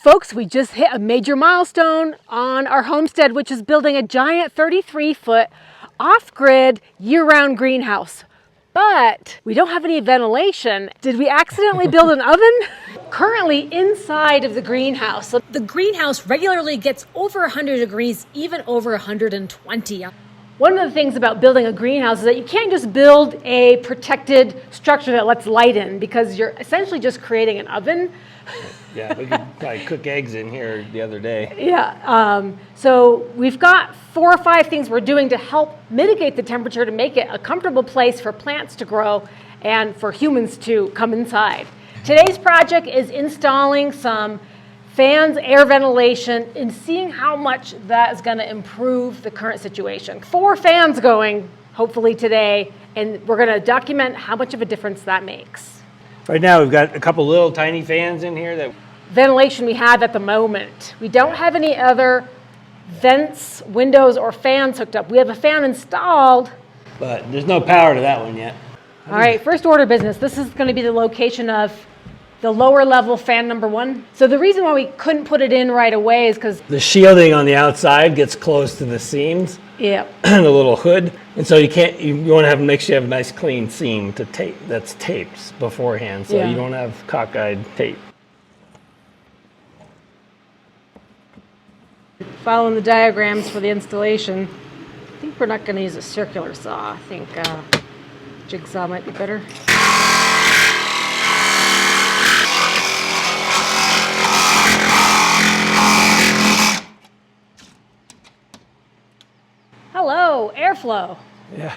Folks, we just hit a major milestone on our homestead, which is building a giant 33-foot off-grid year-round greenhouse. But we don't have any ventilation. Did we accidentally build an oven? Currently inside of the greenhouse. So the greenhouse regularly gets over 100 degrees, even over 120. One of the things about building a greenhouse is that you can't just build a protected structure that lets light in, because you're essentially just creating an oven. Yeah, we could probably cook eggs in here the other day. Yeah, so we've got 4 or 5 things we're doing to help mitigate the temperature to make it a comfortable place for plants to grow and for humans to come inside. Today's project is installing some fans, air ventilation, and seeing how much that is going to improve the current situation. 4 fans going, hopefully today, and we're going to document how much of a difference that makes. Right now we've got a couple little tiny fans in here that ventilation we have at the moment. We don't have any other vents, windows, or fans hooked up. We have a fan installed, but there's no power to that one yet. All right, first order business. This is going to be the location of the lower level fan number 1. So the reason why we couldn't put it in right away is because the shielding on the outside gets close to the seams. Yeah. The little hood, and so you want to make sure you have a nice clean seam to tape. That's taped beforehand, so you don't have cockeyed tape. Following the diagrams for the installation. I think we're not going to use a circular saw. I think jigsaw might be better. Hello, airflow. Yeah.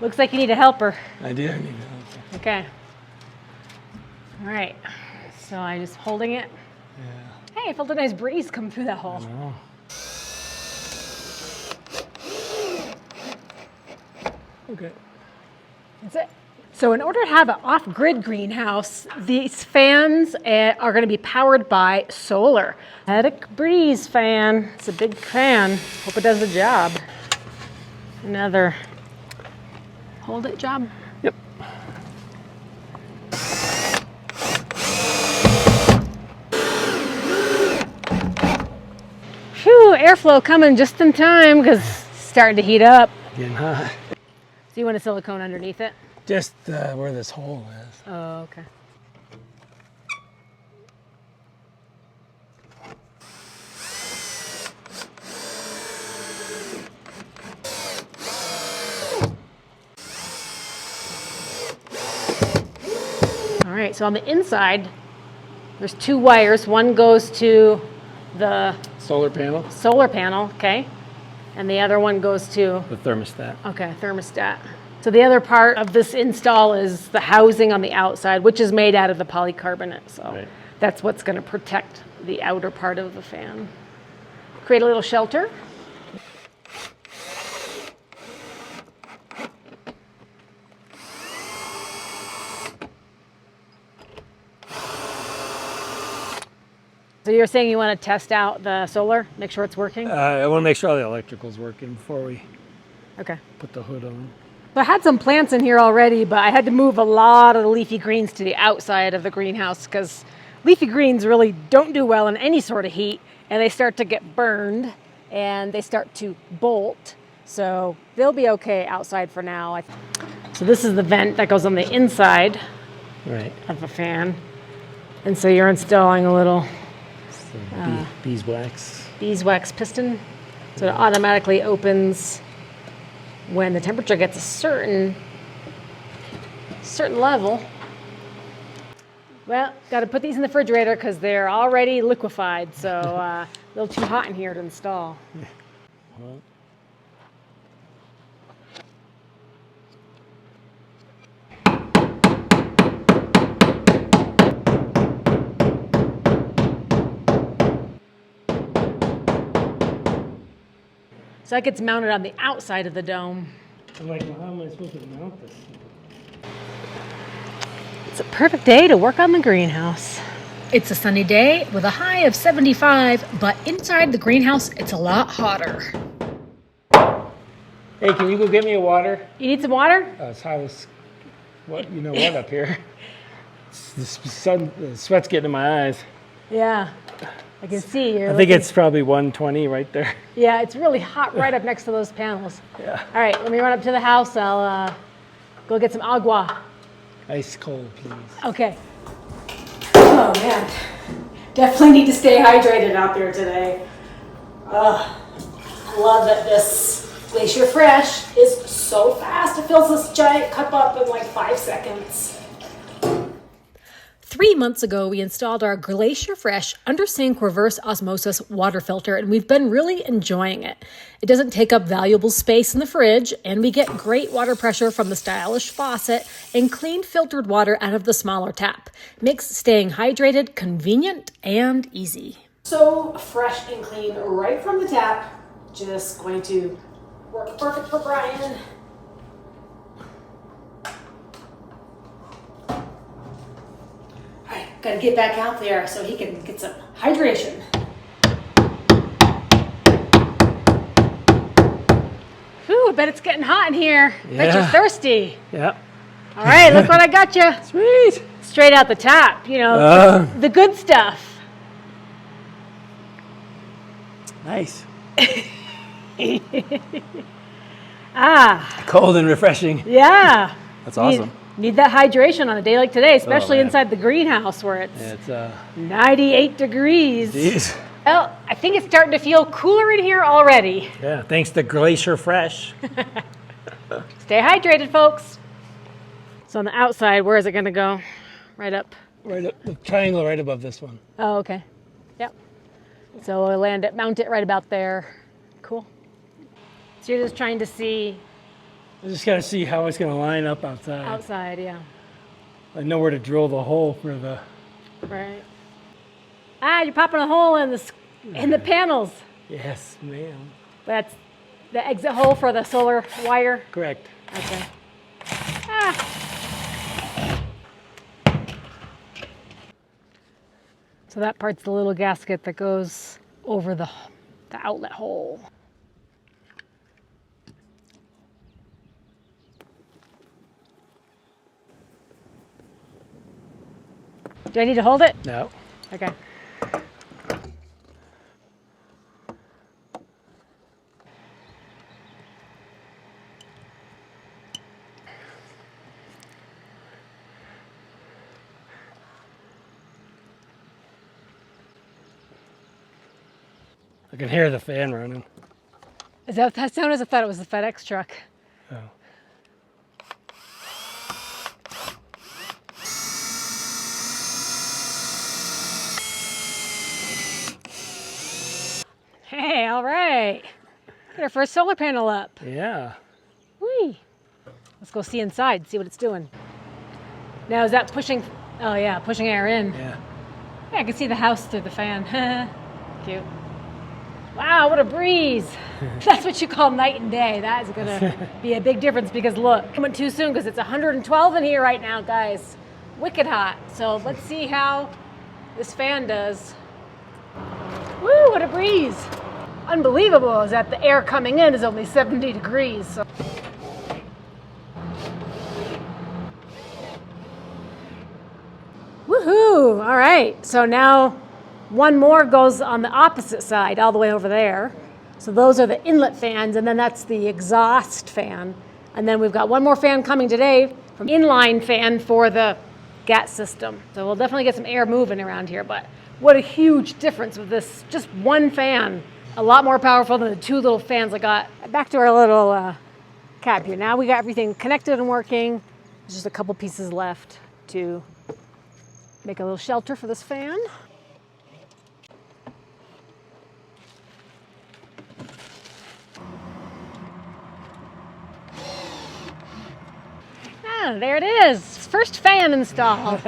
Looks like you need a helper. I do need a helper. Okay. All right. So I'm just holding it. Yeah. Hey, I felt a nice breeze come through that hole. I know. Okay. That's it. So in order to have an off-grid greenhouse, these fans are going to be powered by solar. Static breeze fan. It's a big fan. Hope it does the job. Another hold it job. Yep. Phew, airflow coming just in time because it's starting to heat up. Getting hot. So you want a silicone underneath it? Just where this hole is. Oh, okay. All right, so on the inside, there's 2 wires. One goes to the Solar panel, okay? And the other one goes to the thermostat. Okay, thermostat. So the other part of this install is the housing on the outside, which is made out of the polycarbonate. So that's what's going to protect the outer part of the fan. Create a little shelter. So you're saying you want to test out the solar, make sure it's working? I want to make sure all the electrical's working before we put the hood on. So I had some plants in here already, but I had to move a lot of the leafy greens to the outside of the greenhouse because leafy greens really don't do well in any sort of heat, and they start to get burned and they start to bolt. So they'll be okay outside for now. So this is the vent that goes on the inside of the fan. And so you're installing a little beeswax piston. So it automatically opens when the temperature gets a certain level. Well, got to put these in the refrigerator because they're already liquefied, so a little too hot in here to install. Yeah. Well. So that gets mounted on the outside of the dome. I'm like, well, how am I supposed to mount this? It's a perfect day to work on the greenhouse. It's a sunny day with a high of 75, but inside the greenhouse, it's a lot hotter. Hey, can you go get me a water? You need some water? It's hot as what up here. The sweat's getting in my eyes. Yeah, I can see you. I think it's probably 120 right there. Yeah, it's really hot right up next to those panels. Yeah. All right, let me run up to the house. I'll go get some agua. Ice cold, please. Okay. Oh man, definitely need to stay hydrated out there today. Love that this Glacier Fresh is so fast. It fills this giant cup up in like 5 seconds. 3 months ago, we installed our Glacier Fresh under-sink reverse osmosis water filter, and we've been really enjoying it. It doesn't take up valuable space in the fridge, and we get great water pressure from the stylish faucet and clean filtered water out of the smaller tap. Makes staying hydrated convenient and easy. So fresh and clean right from the tap. Just going to work perfect for Brian. Alright, gotta get back out there so he can get some hydration. Whew, I bet it's getting hot in here. Bet you're thirsty. Yeah. Alright, look what I got you. Sweet. Straight out the tap, the good stuff. Nice. Ah. Cold and refreshing. Yeah. That's awesome. Need that hydration on a day like today, especially man. inside the greenhouse where it's It's 98 degrees. Geez. Well, I think it's starting to feel cooler in here already. Yeah, thanks to Glacier Fresh. Stay hydrated, folks. So on the outside, where is it going to go? Right up. Right up, the triangle right above this one. Oh, okay. Yep. So we'll mount it right about there. Cool. So you're just trying to see I just got to see how it's going to line up outside. outside, yeah. I know where to drill the hole for the... Right. Ah, you're popping a hole in the panels. Yes, ma'am. That's the exit hole for the solar wire. Correct. Okay. Ah. So that part's the little gasket that goes over the outlet hole. Do I need to hold it? No. Okay. I can hear the fan running. Is that what that sound is? I thought it was the FedEx truck. Oh. Hey, all right. Get our first solar panel up. Yeah. Whee! Let's go see inside, see what it's doing. Now, is that pushing? Oh yeah, pushing air in. Yeah. Yeah, I can see the house through the fan. Cute. Wow, what a breeze. That's what you call night and day. That is gonna be a big difference because look, I went too soon because it's 112 in here right now, guys. Wicked hot. So let's see how this fan does. Woo, what a breeze. Unbelievable is that the air coming in is only 70 degrees. So. Woohoo! All right, so now one more goes on the opposite side, all the way over there. So those are the inlet fans, and then that's the exhaust fan. And then we've got one more fan coming today from inline fan for the gas system. So we'll definitely get some air moving around here, but what a huge difference with this, just one fan. A lot more powerful than the two little fans I got. Back to our little cab here. Now we got everything connected and working. There's just a couple pieces left to make a little shelter for this fan. Ah, there it is. First fan installed.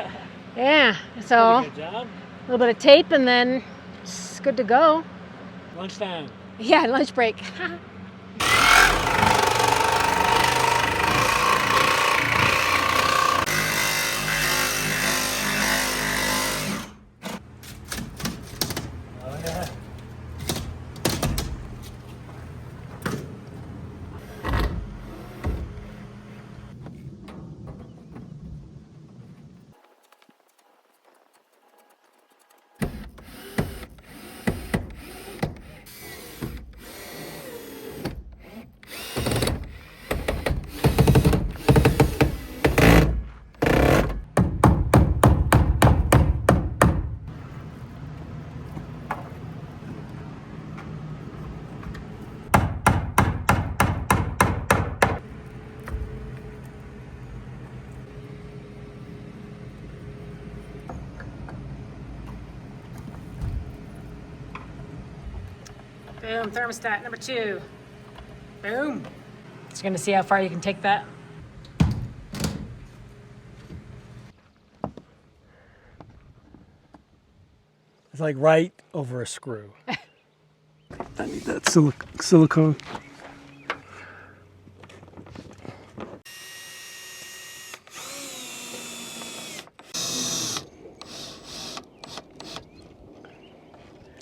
Yeah, so Good job. a little bit of tape and then it's good to go. Lunchtime. Yeah, lunch break. Oh, yeah. Boom, thermostat number 2. Boom. Just gonna see how far you can take that. It's like right over a screw. I need that silicone.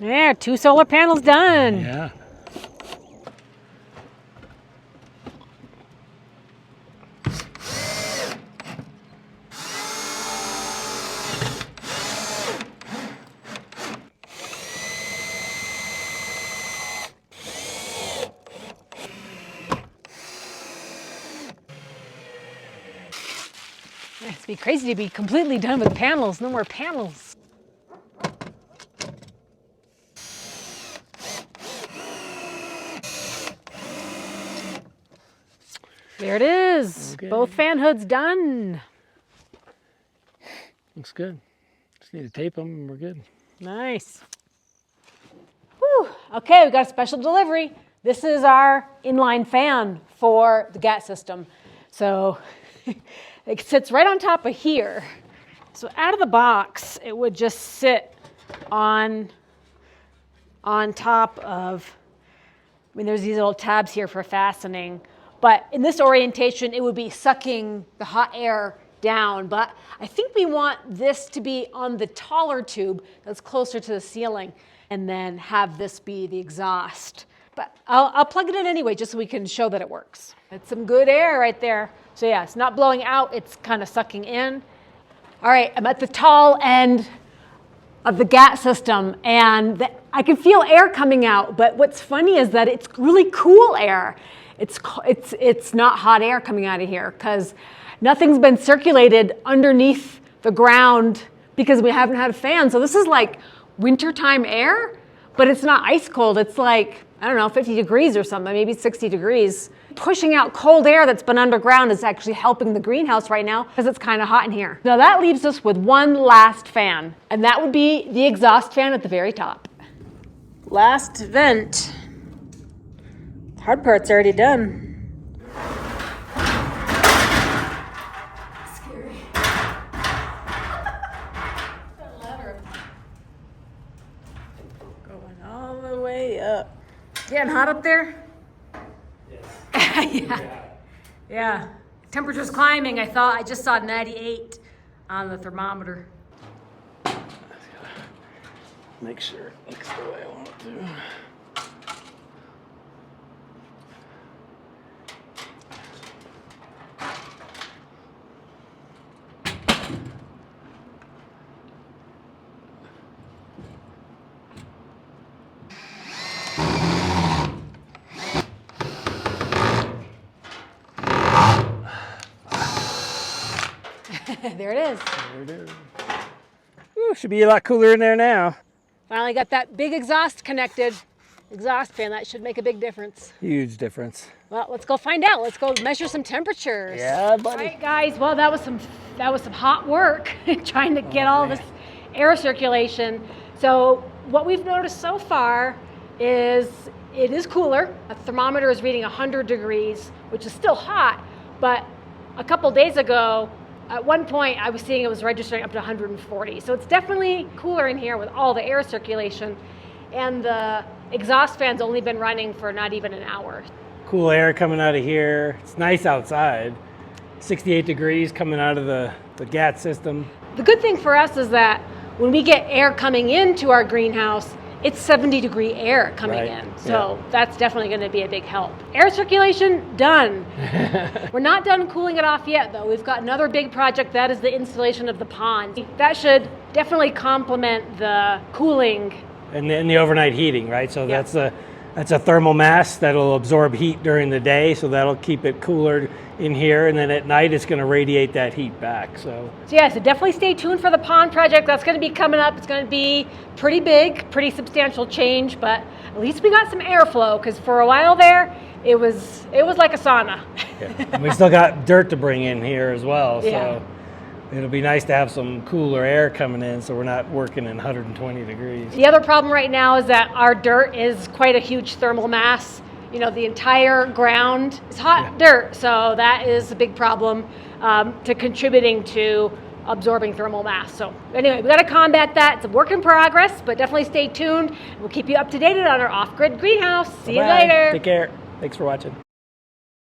There, 2 solar panels done. Yeah. It'd be crazy to be completely done with panels. No more panels. There it is. Okay. Both fan hoods done. Looks good. Just need to tape them and we're good. Nice. Whew. Okay, we got a special delivery. This is our inline fan for the GAT system. So it sits right on top of here. So out of the box, it would just sit on top of, there's these little tabs here for fastening. But in this orientation, it would be sucking the hot air down. But I think we want this to be on the taller tube that's closer to the ceiling, and then have this be the exhaust. But I'll plug it in anyway, just so we can show that it works. It's some good air right there. So yeah, it's not blowing out, it's kind of sucking in. All right, I'm at the tall end of the GAT system, and I can feel air coming out, but what's funny is that it's really cool air. It's not hot air coming out of here because nothing's been circulated underneath the ground because we haven't had a fan. So this is like wintertime air, but it's not ice cold. It's like, I don't know, 50 degrees or something, maybe 60 degrees. Pushing out cold air that's been underground is actually helping the greenhouse right now because it's kind of hot in here. Now that leaves us with one last fan, and that would be the exhaust fan at the very top. Last vent. Hard part's already done. Scary. That ladder. Going all the way up. Getting hot up there? Yeah. Yeah. Temperature's climbing. I just saw 98 on the thermometer. Make sure it looks the way I want it to. There it is. There it is. Ooh, should be a lot cooler in there now. Finally got that big exhaust connected. Exhaust fan, that should make a big difference. Huge difference. Well, let's go find out. Let's go measure some temperatures. Yeah, buddy. All right, guys. Well, that was some hot work trying to get all this air circulation. So what we've noticed so far is it is cooler. A thermometer is reading 100 degrees, which is still hot, but a couple days ago, at one point, I was seeing it was registering up to 140. So it's definitely cooler in here with all the air circulation. And the exhaust fan's only been running for not even an hour. Cool air coming out of here. It's nice outside. 68 degrees coming out of the GAT system. The good thing for us is that when we get air coming into our greenhouse, it's 70-degree air coming in. So that's definitely going to be a big help. Air circulation, done. We're not done cooling it off yet, though. We've got another big project. That is the installation of the pond. That should definitely complement the cooling. And the overnight heating, right? So that's a thermal mass that'll absorb heat during the day, so that'll keep it cooler in here, and then at night it's going to radiate that heat back. So yeah, so definitely stay tuned for the pond project. That's going to be coming up. It's going to be pretty big, pretty substantial change, but at least we got some airflow, because for a while there, it was like a sauna. yeah. And we still got dirt to bring in here as well. So it'll be nice to have some cooler air coming in so we're not working in 120 degrees. The other problem right now is that our dirt is quite a huge thermal mass. You know, the entire ground is hot dirt, so that is a big problem to contributing to absorbing thermal mass. So anyway, we got to combat that. It's a work in progress, but definitely stay tuned. We'll keep you up to date on our Off-Grid Greenhouse. See you Bye. later. Take care. Thanks for watching.